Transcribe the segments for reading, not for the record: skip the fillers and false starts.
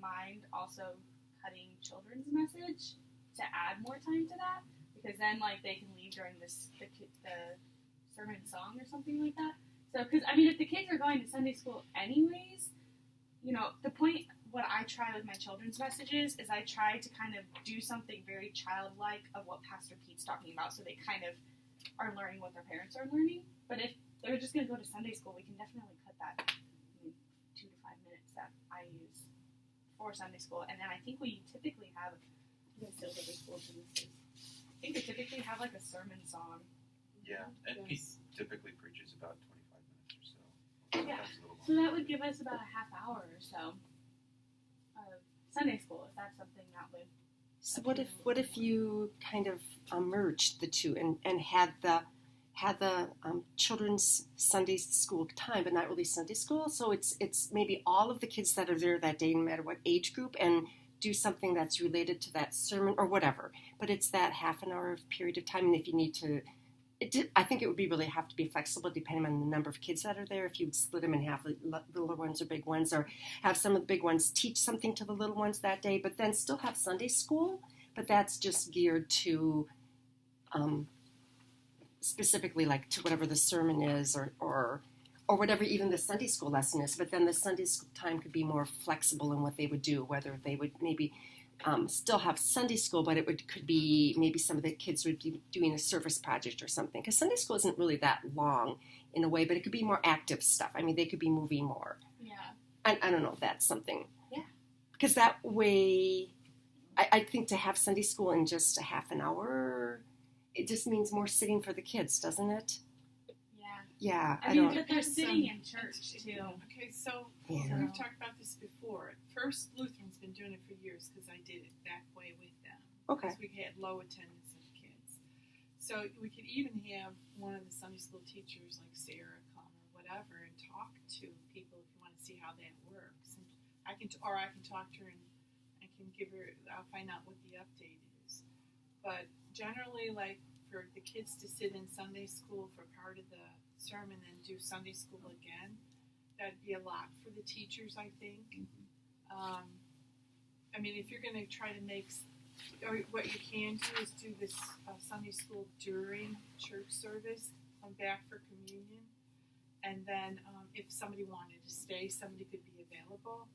mind also cutting children's message to add more time to that, because then like they can leave during the sermon song or something like that. So, because I mean, if the kids are going to Sunday school anyways, you know, the point, what I try with my children's messages is I try to kind of do something very childlike of what Pastor Pete's talking about, so they kind of are learning what their parents are learning. But if they're just going to go to Sunday school, we can definitely cut that 2 to 5 minutes that I use for Sunday school. And then I think we typically have, I think we typically have like a sermon song. Yeah, and Pete typically preaches about 25 minutes or so. Yeah, so that would give us about a half hour or so of Sunday school, if that's something that would. So what if you kind of merged the two and had the children's Sunday school time, but not really Sunday school? So it's maybe all of the kids that are there that day, no matter what age group, and do something that's related to that sermon or whatever. But it's that half an hour period of time, and if you need to, I think it would be really have to be flexible depending on the number of kids that are there. If you split them in half, little ones or big ones, or have some of the big ones teach something to the little ones that day, but then still have Sunday school. But that's just geared to specifically like to whatever the sermon is or whatever even the Sunday school lesson is. But then the Sunday school time could be more flexible in what they would do, whether they would maybe still have Sunday school, but could be maybe some of the kids would be doing a service project or something. Because Sunday school isn't really that long in a way, but it could be more active stuff. I mean, they could be moving more. Yeah. I don't know if that's something. Yeah. Because that way, I think to have Sunday school in just a half an hour, it just means more sitting for the kids, doesn't it? Yeah. I mean, but they're sitting in church, too. Okay, so we've talked about this before. First Lutheran's been doing it for years because I did it that way with them. Okay. Because we had low attendance of kids. So we could even have one of the Sunday school teachers, like Sarah, come or whatever, and talk to people if you want to see how that works. And I can talk to her and I can give her, I'll find out what the update is. But generally, like, for the kids to sit in Sunday school for part of the sermon and do Sunday school again, that'd be a lot for the teachers, I think. I mean, if you're going to try to make, or what you can do is do this Sunday school during church service, come back for communion, and then if somebody wanted to stay, somebody could be available.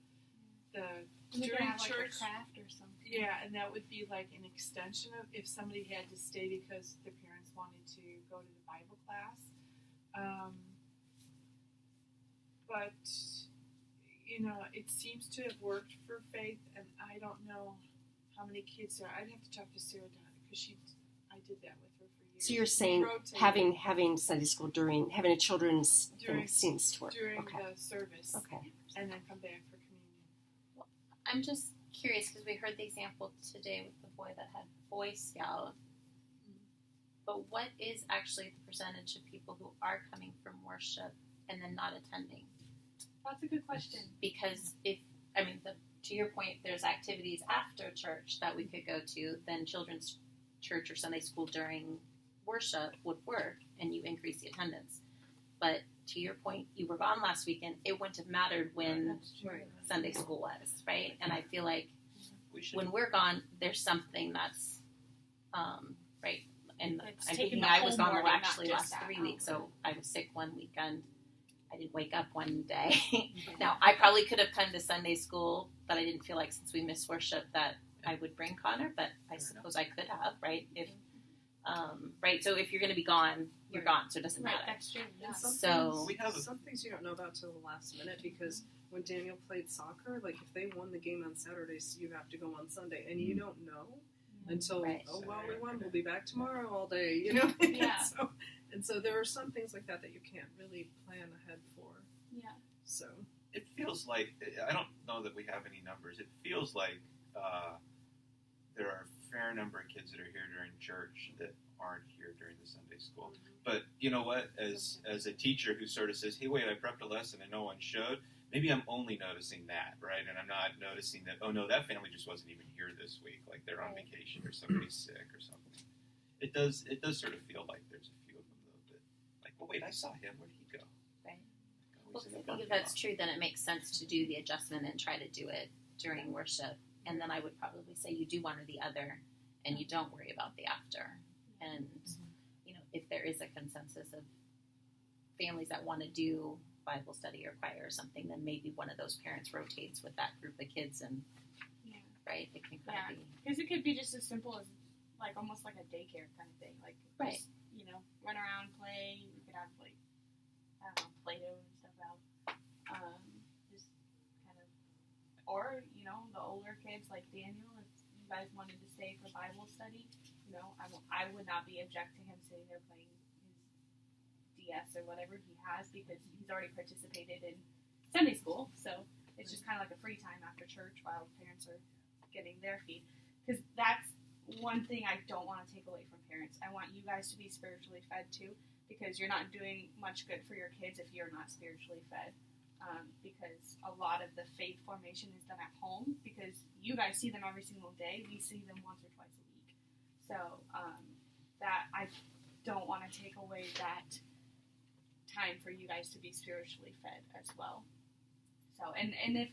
During church, like a craft or something. Yeah, and that would be like an extension of if somebody had to stay because their parents wanted to go to the Bible class. But, you know, it seems to have worked for Faith, and I don't know how many kids there are. I'd have to talk to Sarah Donna, because I did that with her for years. So you're saying having Sunday school having a children's thing seems to work. During the service. Okay. And then come back for communion. Well, I'm just curious, because we heard the example today with the boy that had Boy Scout. But what is actually the percentage of people who are coming from worship and then not attending? That's a good question. Because to your point, there's activities after church that we could go to, then children's church or Sunday school during worship would work, and you increase the attendance. But to your point, you were gone last weekend. It wouldn't have mattered when Sunday school was, right? And I feel like when we're gone, there's something that's right. And I'm thinking I was gone actually last 3 weeks, so I was sick one weekend. I didn't wake up one day. Now, I probably could have come to Sunday school, but I didn't feel like since we missed worship that I would bring Connor, but I suppose I could have, right? If so if you're going to be gone, you're gone, so it doesn't matter. That's true. Yeah. So we have some things you don't know about till the last minute, because when Daniel played soccer, like if they won the game on Saturdays, you have to go on Sunday, and you don't know until we won. We'll be back tomorrow all day, you know. Yeah. So there are some things like that you can't really plan ahead for. Yeah. So it feels like, I don't know that we have any numbers. It feels like there are a fair number of kids that are here during church that aren't here during the Sunday school. But you know what? As a teacher who sort of says, hey, wait, I prepped a lesson and no one showed, maybe I'm only noticing that, right? And I'm not noticing that, oh no, that family just wasn't even here this week, like they're on vacation or somebody's sick or something. It does sort of feel like there's a few of them, though, that, like, well, wait, I saw him. Where did he go? Right. Well, I think if that's true, then it makes sense to do the adjustment and try to do it during worship, and then I would probably say you do one or the other, and you don't worry about the after. And if there is a consensus of families that want to do Bible study or choir or something, then maybe one of those parents rotates with that group of kids, and right, it can kind of be, because it could be just as simple as like almost like a daycare kind of thing, like right. Just, run around, play. We could have like I don't know, Play-Doh and stuff out. Just kind of, or the older kids like Daniel, if you guys wanted to stay for Bible study, I would not be objecting him sitting there playing his DS or whatever he has, because he's already participated in Sunday school, so it's just kind of like a free time after church while parents are getting their feed. Because that's one thing I don't want to take away from parents. I want you guys to be spiritually fed too, because you're not doing much good for your kids if you're not spiritually fed. Because a lot of the faith formation is done at home, because you guys see them every single day. We see them once or twice a week. So that I don't want to take away that time for you guys to be spiritually fed as well. So and if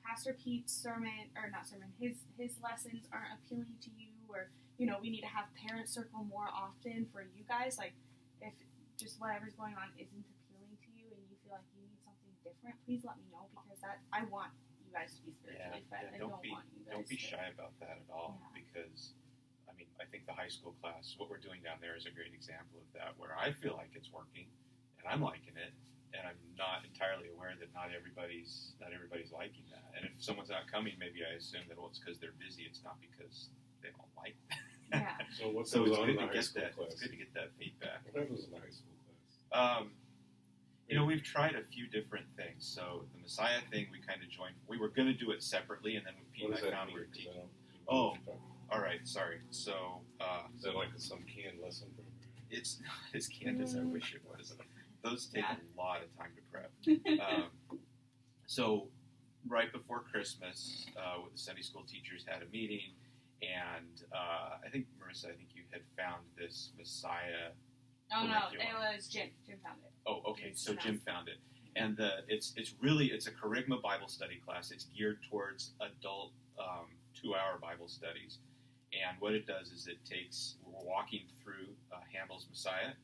Pastor Pete's his lessons aren't appealing to you, or we need to have parent circle more often for you guys. Like if just whatever's going on isn't appealing to you and you feel like you need something different, please let me know, because I want you guys to be spiritually fed. I don't want you guys don't be to, shy about that at all, because I think the high school class, what we're doing down there is a great example of that, where I feel like it's working and I'm liking it, and I'm not entirely aware that not everybody's liking that. And if someone's not coming, maybe I assume that it's because they're busy. It's not because they don't like that. Yeah. So what's So goes it's on good in the to high get school that. class? It's good to get that feedback. What happens in the high school class? We've tried a few different things. So the Messiah thing, we kind of joined. We were going to do it separately, and then when Pete What and does I that found we mean? were 'Cause I teaching. don't- Oh. All right, sorry. So Is that like some canned lesson program? it's not as canned as I wish it was. Those take a lot of time to prep. So right before Christmas, with the Sunday school teachers had a meeting, and I think Marissa, you had found this Messiah. Oh no, curriculum. it was Jim. Jim found it. Oh, okay. It's So Jim announced. found it, and it's a Kerygma Bible study class. It's geared towards adult 2-hour Bible studies, and what it does is we're walking through Handel's Messiah,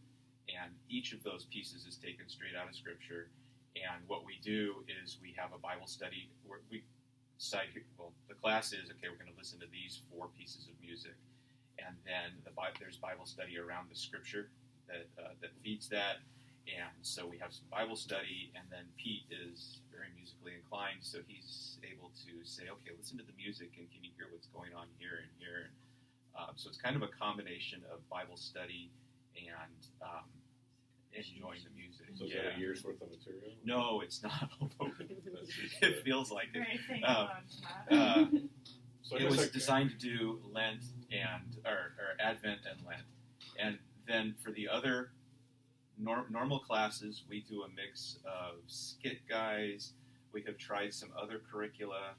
and each of those pieces is taken straight out of Scripture. And what we do is we have a Bible study where the class is, okay, we're going to listen to these 4 pieces of music, and then there's Bible study around the Scripture that feeds that. And so we have some Bible study, and then Pete is very musically inclined, so he's able to say, okay, listen to the music, and can you hear what's going on here and here? So it's kind of a combination of Bible study and enjoying the music. So is that a year's worth of material? No, it's not. That's just, It feels like it. Great, thank Uh, so I It guess was designed to do Lent or Advent and Lent, and then for the other normal classes, we do a mix of skit guys. We have tried some other curricula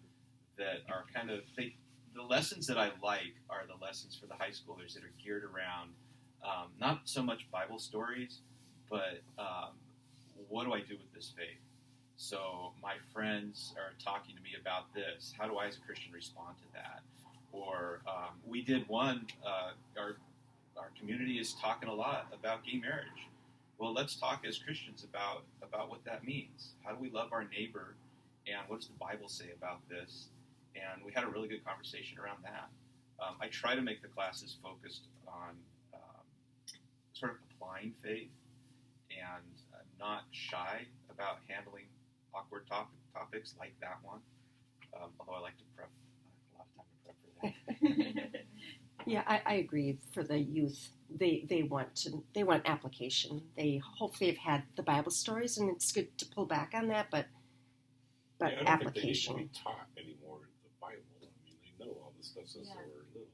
that are kind of the lessons that I like are the lessons for the high schoolers that are geared around not so much Bible stories, but what do I do with this faith? So my friends are talking to me about this. How do I, as a Christian, respond to that? Or we did one. Our community is talking a lot about gay marriage. Well, let's talk as Christians about what that means. How do we love our neighbor? And what does the Bible say about this? And we had a really good conversation around that. I try to make the classes focused on sort of applying faith, and I'm not shy about handling awkward topics like that one. Although I like to prep a lot of time to prep for that. Yeah, I agree. For the youth, they want application. They hopefully have had the Bible stories, and it's good to pull back on that. But I don't application. think they need to be taught anymore the Bible. I mean, they know all this stuff since they were little.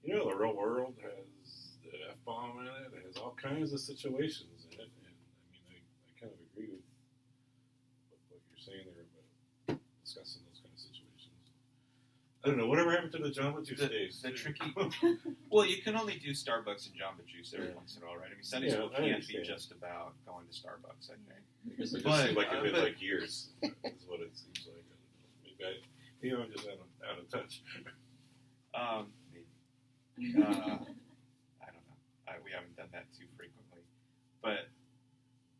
But, the real world has the F-bomb in it. It has all kinds of situations in it. And, I kind of agree with what you're saying there about discussing those kind of situations. I don't know, whatever happened to the Jamba Juice days? The tricky. Well, you can only do Starbucks and Jamba Juice every once in a while, right? I mean, Sunday school can't be just about going to Starbucks, I think. I guess it just seemed like it had been like years. Is what it seems like. Maybe I'm just out of touch. Maybe. I don't know. We haven't done that too frequently, but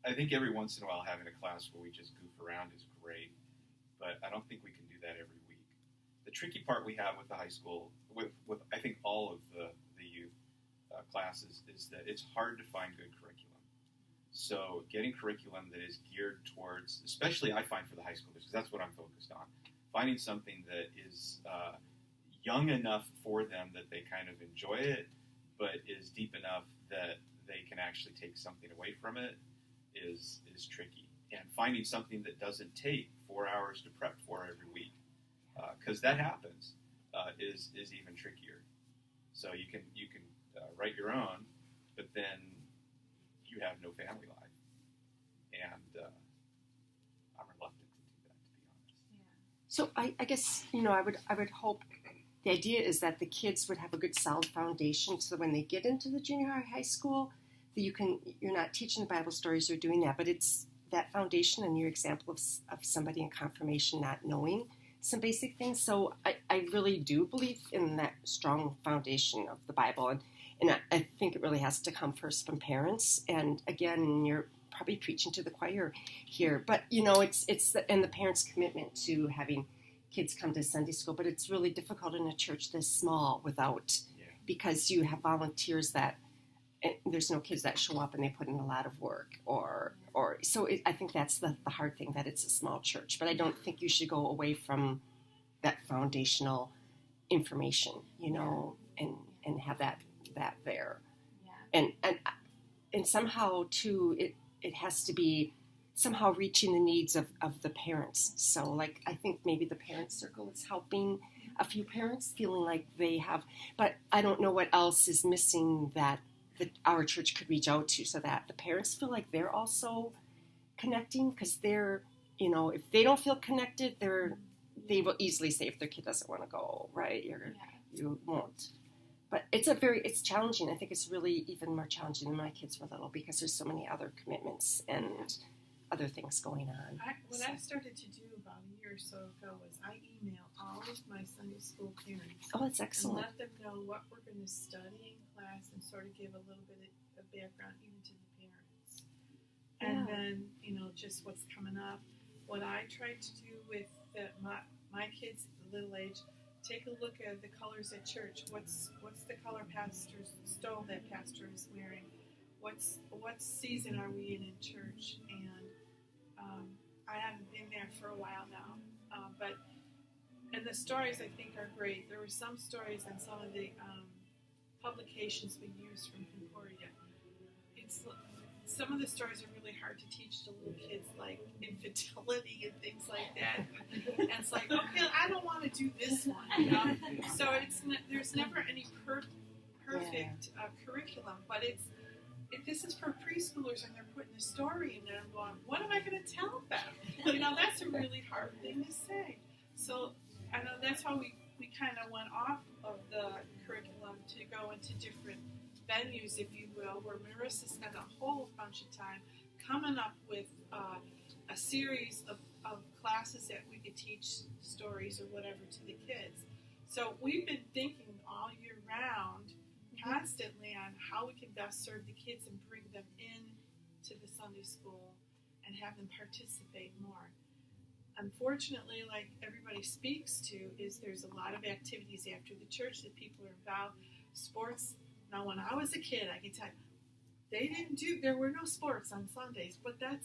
I think every once in a while having a class where we just goof around is great. But I don't think we can do that every week. The tricky part we have with the high school, with I think all of the youth classes, is that it's hard to find good curriculum. So getting curriculum that is geared towards, especially I find for the high schoolers, because that's what I'm focused on, finding something that is young enough for them that they kind of enjoy it, but is deep enough that they can actually take something away from it is tricky. And finding something that doesn't take 4 hours to prep for every week, because that happens, is even trickier. So you can write your own, but then you have no family life, and I'm reluctant to do that, to be honest. So I guess I would hope the idea is that the kids would have a good solid foundation, so when they get into the junior high school, that you're not teaching the Bible stories or doing that, but it's that foundation and your example of somebody in confirmation not knowing some basic things. So I really do believe in that strong foundation of the Bible, and I think it really has to come first from parents. And again, you're probably preaching to the choir here, but it's the parents' commitment to having kids come to Sunday school. But it's really difficult in a church this small because you have volunteers that. And there's no kids that show up and they put in a lot of work, I think that's the hard thing, that it's a small church. But I don't think you should go away from that foundational information, and have that there. Yeah. And somehow too, it has to be somehow reaching the needs of the parents. So like I think maybe the parent circle is helping a few parents feeling like they have, but I don't know what else is missing that our church could reach out to, so that the parents feel like they're also connecting, because they're, if they don't feel connected, they will easily say if their kid doesn't want to go, right? You won't. But it's challenging. I think it's really even more challenging when my kids were little, because there's so many other commitments and other things going on. What I started to do about a year or so ago was I email all of my Sunday school parents. Oh, that's excellent. And let them know what we're going to study in class, and sort of give a little bit of background even to the parents. And then, just what's coming up. What I tried to do with my kids at the little age, take a look at the colors at church. What's the color pastor's stole that pastor is wearing? What season are we in church? And I haven't been there for a while now, and the stories I think are great. There were some stories on some of the publications we used from Concordia. Some of the stories are really hard to teach to little kids, like infidelity and things like that. And it's like, okay, I don't want to do this one, So there's never any perfect curriculum, but this is for preschoolers, and they're putting a story in there. I'm going, what am I going to tell them? That's a really hard thing to say. So I know that's how we kind of went off of the curriculum to go into different venues, if you will, where Marissa spent a whole bunch of time coming up with a series of classes that we could teach stories or whatever to the kids. So we've been thinking all year round constantly on how we can best serve the kids and bring them in to the Sunday school and have them participate more. Unfortunately, like everybody speaks to, is there's a lot of activities after the church that people are involved. Sports. Now, when I was a kid, I can tell you, there were no sports on Sundays, but that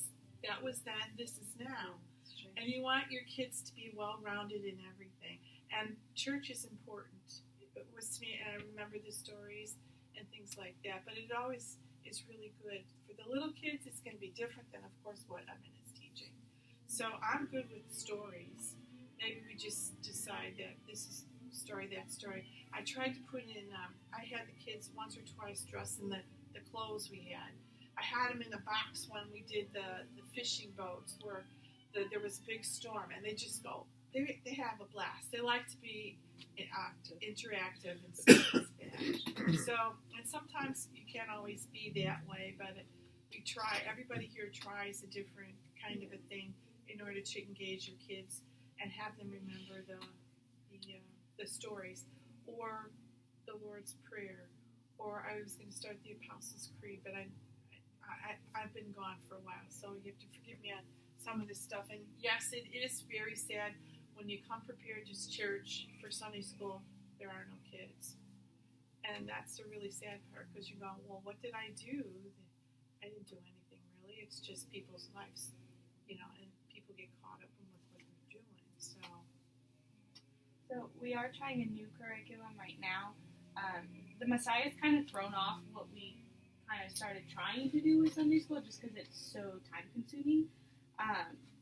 was then, this is now. And you want your kids to be well-rounded in everything. And church is important. It was to me, and I remember the stories and things like that, but it always is really good. For the little kids, it's going to be different than, of course, what Evan is teaching. So I'm good with stories. Maybe we just decide that this is story, that story. I tried to put in, I had the kids once or twice dress in the clothes we had. I had them in the box when we did the fishing boats where there was a big storm, and they just go they have a blast. They like to be interactive and stuff. So, and sometimes you can't always be that way, but we try. Everybody here tries a different kind of a thing in order to engage your kids and have them remember the stories, or the Lord's Prayer, or I was going to start the Apostles' Creed, but I've been gone for a while, so you have to forgive me on some of this stuff. And yes, it is very sad when you come prepared to church for Sunday school, there are no kids. And that's the really sad part, because you go, well, what did I do? I didn't do anything really. It's just people's lives, and people get caught up in what they're doing. So we are trying a new curriculum right now. The Messiah's kind of thrown off what we kind of started trying to do with Sunday school just because it's so time consuming.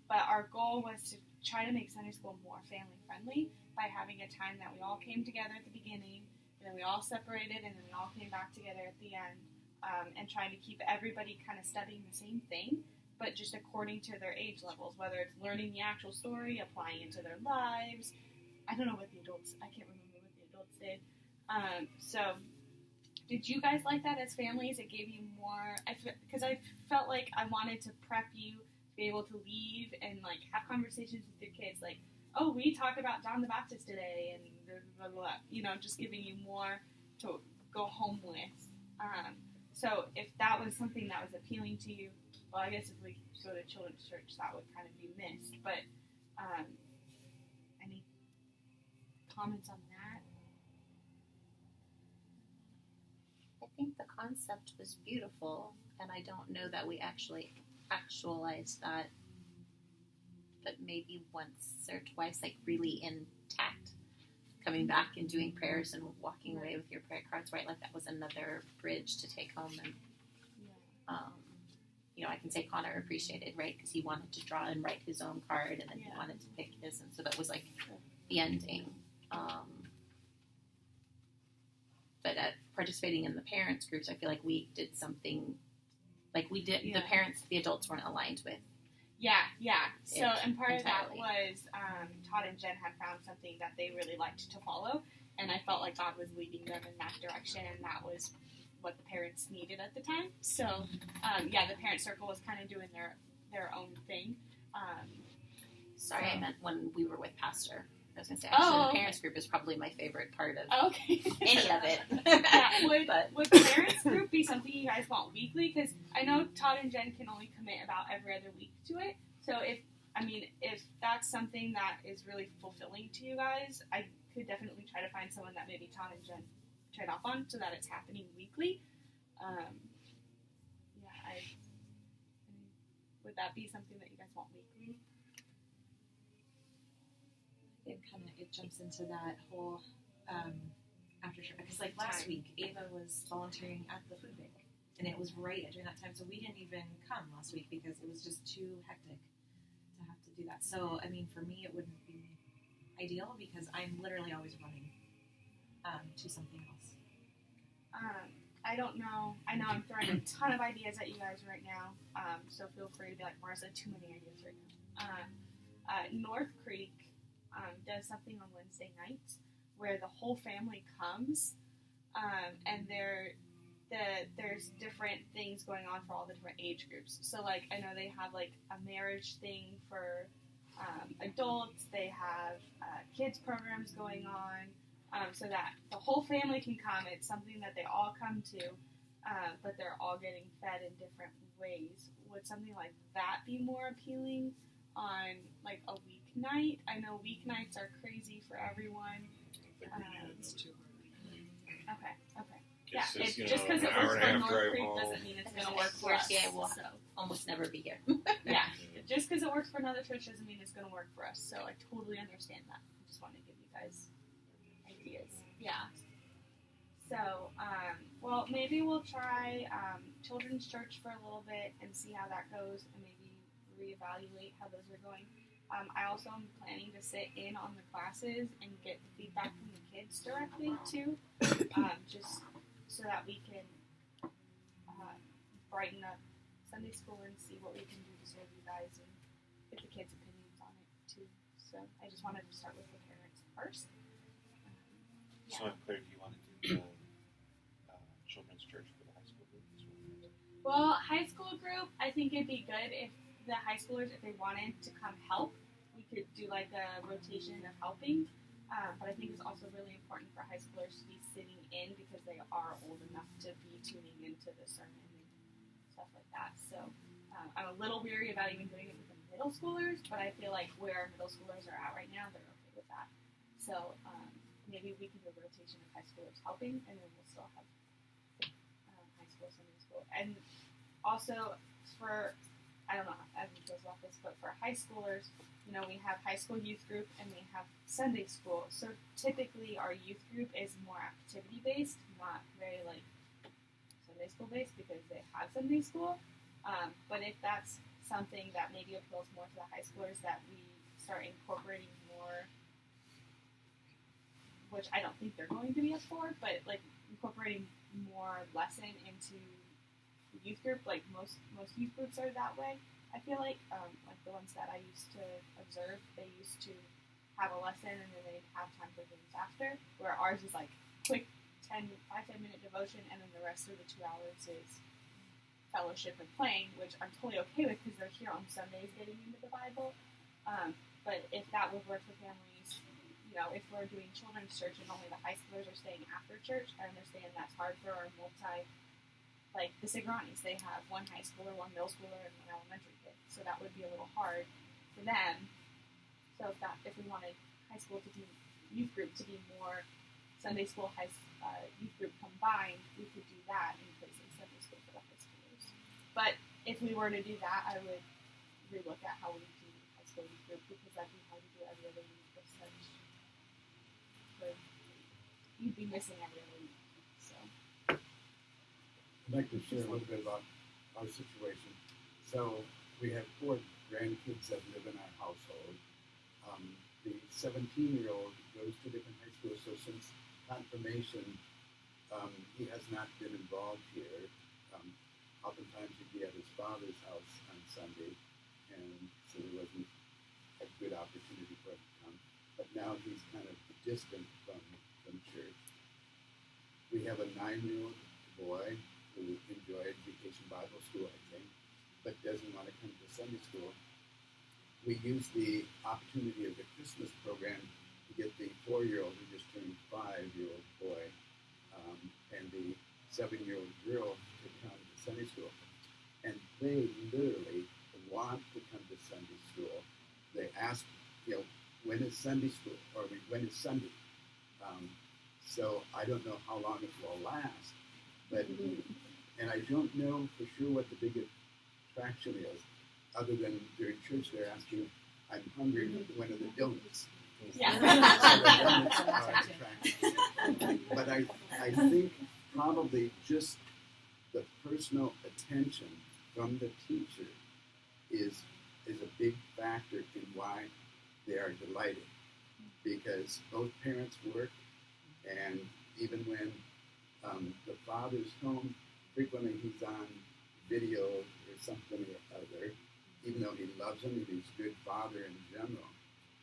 But our goal was to try to make Sunday school more family friendly by having a time that we all came together at the beginning, and then we all separated, and then we all came back together at the end, and trying to keep everybody kind of studying the same thing, but just according to their age levels, whether it's learning the actual story, applying it to their lives. I don't know what I can't remember what the adults did. So did you guys like that as families? It gave you more, because I felt like I wanted to prep you to be able to leave and like have conversations with your kids, like, oh, we talked about John the Baptist today, and blah, blah, blah, just giving you more to go home with. So if that was something that was appealing to you, well, I guess if we go to children's church, that would kind of be missed. But any comments on that? I think the concept was beautiful, and I don't know that we actually actualized that, but maybe once or twice, like really intact, coming back and doing prayers and walking away with your prayer cards, right? Like that was another bridge to take home. And I can say Connor appreciated, right, because he wanted to draw and write his own card, and then he wanted to pick his, and so that was like the ending. But at participating in the parents groups, I feel like we did something, like we did, the parents, the adults weren't aligned with. Yeah. So, and part of that entirely. was Todd and Jen had found something that they really liked to follow, and I felt like God was leading them in that direction, and that was what the parents needed at the time. So, the parent circle was kind of doing their own thing. Sorry, I meant when we were with Pastor. I was going to say, actually, the parents group is probably my favorite part of any of it. Would the parents group be something you guys want weekly? Because I know Todd and Jen can only commit about every other week to it. So if that's something that is really fulfilling to you guys, I could definitely try to find someone that maybe Todd and Jen trade off on so that it's happening weekly. Would that be something that you guys want weekly? It jumps into that whole after church, because like last week Ava was volunteering at the food bank, and it was right during that time, so we didn't even come last week because it was just too hectic to have to do that. So I mean, for me it wouldn't be ideal because I'm literally always running to something else. I don't know. I know I'm throwing a ton of ideas at you guys right now, so feel free to be like, Marissa, too many ideas right now. North Creek does something on Wednesday nights where the whole family comes, and there's different things going on for all the different age groups. So, like, I know they have, like, a marriage thing for adults. They have kids programs going on, so that the whole family can come. It's something that they all come to, but they're all getting fed in different ways. Would something like that be more appealing on, like, a weeknight? I know weeknights are crazy for everyone. It's too Okay. It's just, just because it an hour works and a for half North drive Creek home. doesn't mean it's going to work for us. Yeah, we'll So, almost never be here. yeah, just because it works for another church doesn't mean it's going to work for us. So I totally understand that. I just want to give you guys ideas. Yeah. So, well, maybe we'll try children's church for a little bit and see how that goes, and maybe reevaluate how those are going. I also am planning to sit in on the classes and get feedback from the kids directly too, just so that we can brighten up Sunday school and see what we can do to serve you guys and get the kids' opinions on it too. So I just wanted to start with the parents first. So I'm clear, do you want to do the children's church for the high school group as well? Well, high school group, I think it'd be good if the high schoolers, if they wanted to come help, we could do like a rotation of helping. But I think it's also really important for high schoolers to be sitting in because they are old enough to be tuning into the sermon and stuff like that. So I'm a little weary about even doing it with the middle schoolers, but I feel like where middle schoolers are at right now, they're okay with that. So maybe we can do a rotation of high schoolers helping, and then we'll still have high school, Sunday school. And also for, I don't know how Evan feels about this, but for high schoolers, you know, we have high school youth group and we have Sunday school. So typically our youth group is more activity based, not very like Sunday school based because they have Sunday school. But if that's something that maybe appeals more to the high schoolers, that we start incorporating more, which I don't think they're going to be up for, but like incorporating more lesson into the youth group, like most youth groups are that way. I feel like the ones that I used to observe, they used to have a lesson and then they'd have time for games after, where ours is like quick 10 minute devotion and then the rest of the 2 hours is fellowship and playing, which I'm totally okay with because they're here on Sundays getting into the Bible. But if that would work for families, you know, if we're doing children's church and only the high schoolers are staying after church, I understand that's hard for our like the Sigranis, they have one high schooler, one middle schooler, and one elementary kid. So that would be a little hard for them. So if we wanted high school to be youth group to be more Sunday school youth group combined, we could do that in place of Sunday school for the high schoolers. But if we were to do that, I would relook at how we do high school youth group because that'd be hard to do every other week with such. You'd be missing every other week. So. I'd like to share a little bit about our situation. So we have 4 grandkids that live in our household. The 17-year-old goes to different high schools, so since confirmation, he has not been involved here. Oftentimes he'd be at his father's house on Sunday, and so there wasn't a good opportunity for him to come. But now he's kind of distant from church. We have a 9-year-old boy who enjoyed Vacation Bible School, I think, but doesn't want to come to Sunday school. We use the opportunity of the Christmas program to get the 4-year-old who just turned 5-year-old boy and the 7-year-old girl to come to Sunday school. And they literally want to come to Sunday school. They ask, when is Sunday school? Or when is Sunday? So I don't know how long it will last. But and I don't know for sure what the big attraction is, other than during church they're asking, I'm hungry, when are the donuts? Yeah. So the donuts are attractive. But I think probably just the personal attention from the teacher is a big factor in why they are delighted. Because both parents work, and even when the father's home, frequently he's on video or something or other, even though he loves him and he's a good father in general.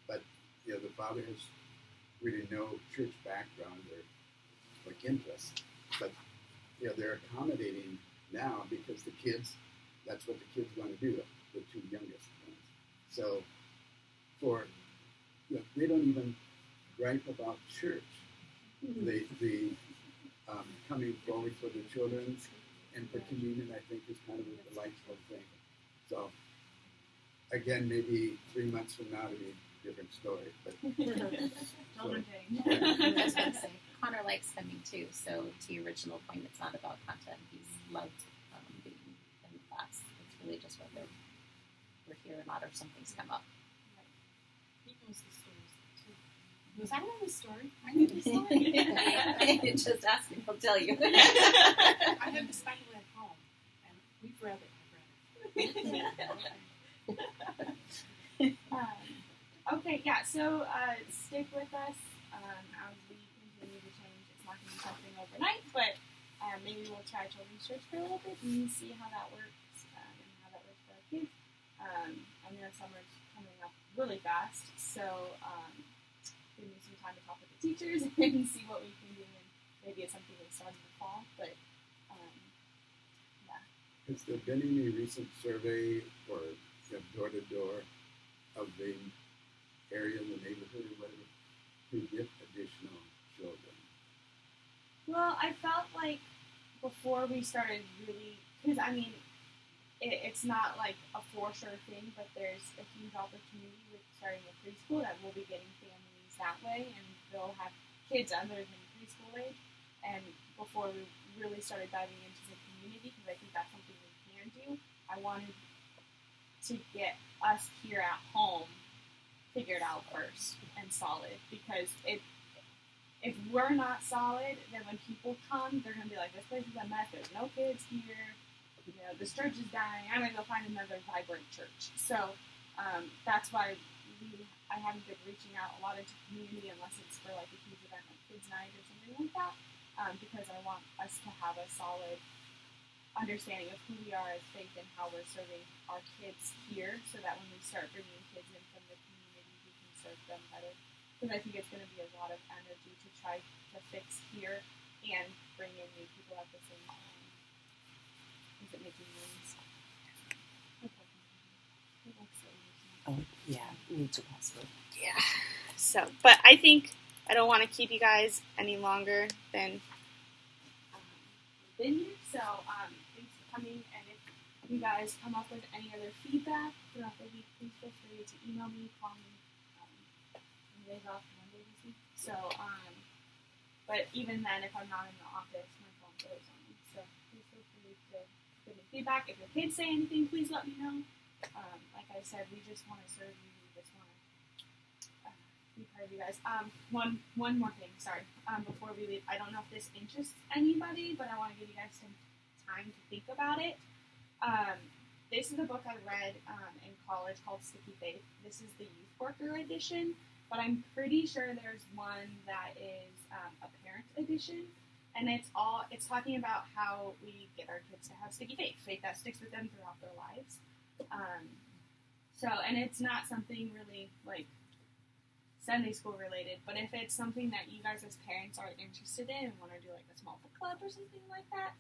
But the father has really no church background or interest. But they're accommodating now because the kids, that's what the kids want to do, the 2 youngest ones. So they don't even gripe about church. The coming forward for the children and for communion, I think, is kind of a delightful thing. So, again, maybe 3 months from now it'll be a different story. But Children I was going to say, Connor likes coming too, so to your original point, it's not about content. He's loved being in class. It's really just whether we're here or not, or something's come up. He knows the stories too. Was I know the story? I know the story. Just ask him, he'll tell you. I have the Bible at home, and we've read it. Okay, yeah, so stick with us as we continue to change. It's not going to be something overnight, but maybe we'll try children's church for a little bit and see how that works and how that works for our kids. I know summer's coming up really fast. So give me some time to talk with the teachers and see what we can do, and maybe it's something we start in the fall. But yeah. Has there been any recent survey or door to door of the area in the neighborhood or whatever to get additional children? Well, I felt like before we started really, because I mean, it's not like a for sure thing, but there's a huge opportunity with starting a preschool that we'll be getting families that way, and they'll have kids other than preschool age. And before we really started diving into the community, because I think that's something we can do, I wanted to get us here at home figured out first and solid, because if we're not solid, then when people come, they're going to be like, this place is a mess, there's no kids here, this church is dying, I'm going to go find another vibrant church. So that's why I haven't been reaching out a lot into community unless it's for like a huge event like Kids Night or something like that, because I want us to have a solid understanding of who we are as faith and how we're serving our kids here, so that when we start bringing kids in from the community, we can serve them better. Because I think it's going to be a lot of energy to try to fix here and bring in new people at the same time. Is it making noise? Oh, yeah, need to password. Yeah. So, but I think I don't want to keep you guys any longer than been here. So, thanks for coming. And if you guys come up with any other feedback throughout the week, please feel free to email me, call me. Days off Monday this week. So, but even then, if I'm not in the office, my phone goes on me. So please feel free to give me feedback. If your kids say anything, please let me know. Like I said, we just want to serve you. We just want to be part of you guys. One more thing. Sorry. Before we leave, I don't know if this interests anybody, but I want to give you guys some time to think about it. This is a book I read in college called Sticky Faith. This is the Youth Worker edition. But I'm pretty sure there's one that is a parent edition, and it's talking about how we get our kids to have sticky faith that sticks with them throughout their lives. And it's not something really like Sunday school related, but if it's something that you guys as parents are interested in and want to do like a small book club or something like that,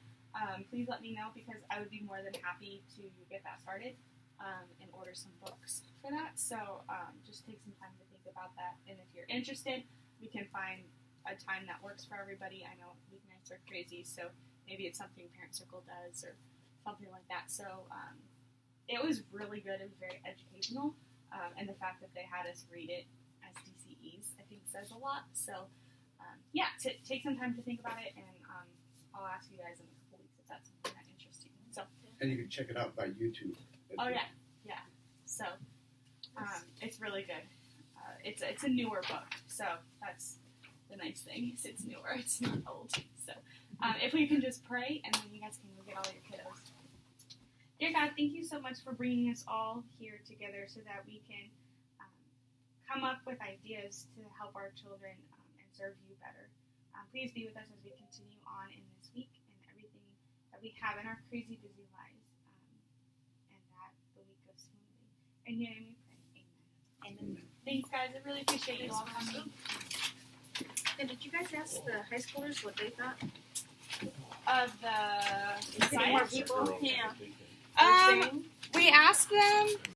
please let me know, because I would be more than happy to get that started and order some books for that. So just take some time to think about that, and if you're interested, we can find a time that works for everybody. I know weeknights are crazy, so maybe it's something Parent Circle does or something like that. So it was really good. It was very educational, and the fact that they had us read it as DCEs, I think, says a lot. So take some time to think about it, and I'll ask you guys in a couple weeks if that's something that interests you. So, and you can check it out by YouTube. Oh yeah. So it's really good. It's a newer book, so that's the nice thing. Is it's newer. It's not old. So if we can just pray, and then you guys can go get all your kiddos. Dear God, thank you so much for bringing us all here together so that we can come up with ideas to help our children and serve you better. Please be with us as we continue on in this week and everything that we have in our crazy busy lives, and that the week goes smoothly. In your name we pray. Amen. Thanks, guys. I really appreciate you all coming. And did you guys ask the high schoolers what they thought? Of the more people? Yeah. we asked them